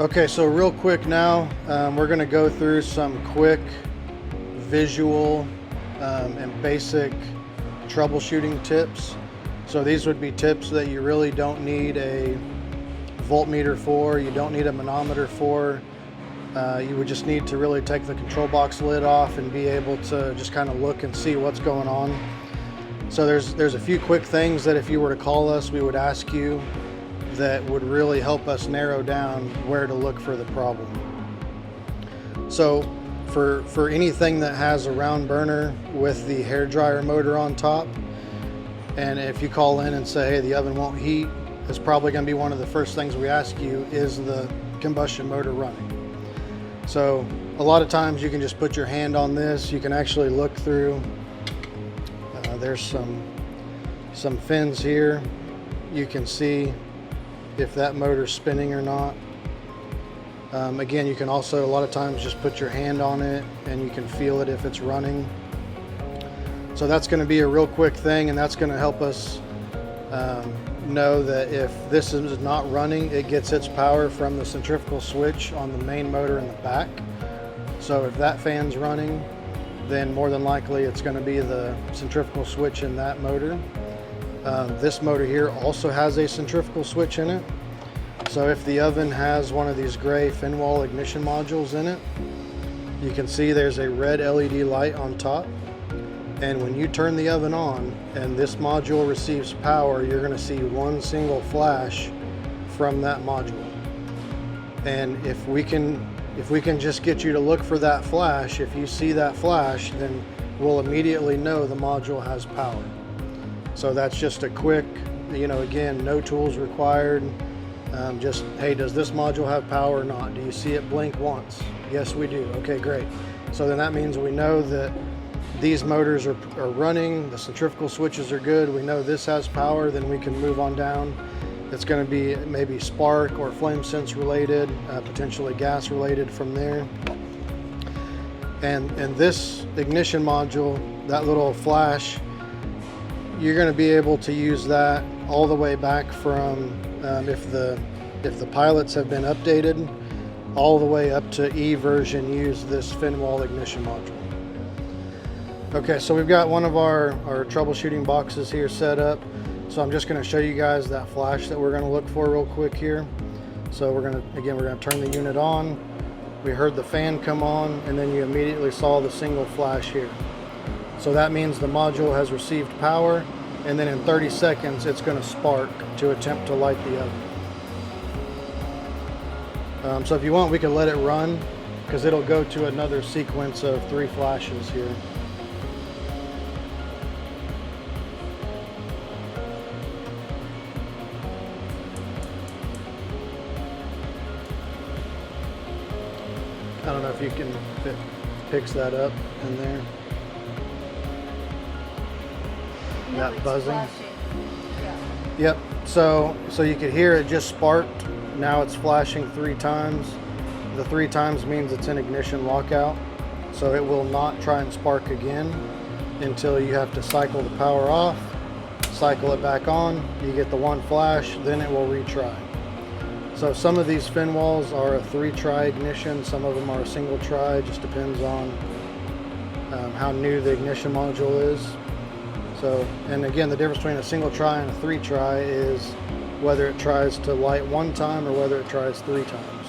Okay, so real quick now, we're going to go through some quick visual and basic troubleshooting tips. So these would be tips that you really don't need a voltmeter for, you don't need a manometer for. You would just need to really take the control box lid off and be able to just kind of look and see what's going on. So there's a few quick things that if you were to call us, we would ask you that would really help us narrow down where to look for the problem. So for anything that has a round burner with the hair dryer motor on top, and if you call in and say, hey, the oven won't heat, it's probably going to be one of the first things we ask you, is the combustion motor running? So a lot of times you can just put your hand on this. You can actually look through. There's some fins here. You can see if that motor's spinning or not. Again, you can also a lot of times just put your hand on it and you can feel it if it's running. So that's going to be a real quick thing, and that's going to help us know that if this is not running, it gets its power from the centrifugal switch on the main motor in the back. So if that fan's running, then more than likely it's going to be the centrifugal switch in that motor. This motor here also has a centrifugal switch in it. So if the oven has one of these gray fin wall ignition modules in it, you can see there's a red LED light on top. And when you turn the oven on and this module receives power, you're going to see one single flash from that module. And if we can just get you to look for that flash, if you see that flash, then we'll immediately know the module has power. So that's just a quick, again, no tools required. Just, hey, does this module have power or not? Do you see it blink once? Yes, we do. Okay, great. So then that means we know that these motors are running, the centrifugal switches are good, we know this has power, then we can move on down. It's going to be maybe spark or flame sense related, potentially gas related from there. And this ignition module, that little flash, you're going to be able to use that all the way back from if the pilots have been updated, all the way up to E version, use this fin wall ignition module. Okay, so we've got one of our troubleshooting boxes here set up. So I'm just going to show you guys that flash that we're going to look for real quick here. So we're going to turn the unit on. We heard the fan come on, and then you immediately saw the single flash here. So that means the module has received power, and then in 30 seconds it's going to spark to attempt to light the oven. So if you want, we can let it run because it'll go to another sequence of 3 flashes here. I don't know if you can, if it picks that up in there. No, That buzzing. Yeah. Yep, so you could hear it just sparked. Now it's flashing 3 times. The 3 times means it's in ignition lockout. So it will not try and spark again until you have to cycle the power off, cycle it back on, you get the 1 flash, then it will retry. So some of these fin walls are a 3-try ignition, some of them are a single try, just depends on how new the ignition module is. So, and again, the difference between a single try and a 3-try is whether it tries to light 1 time or whether it tries 3 times.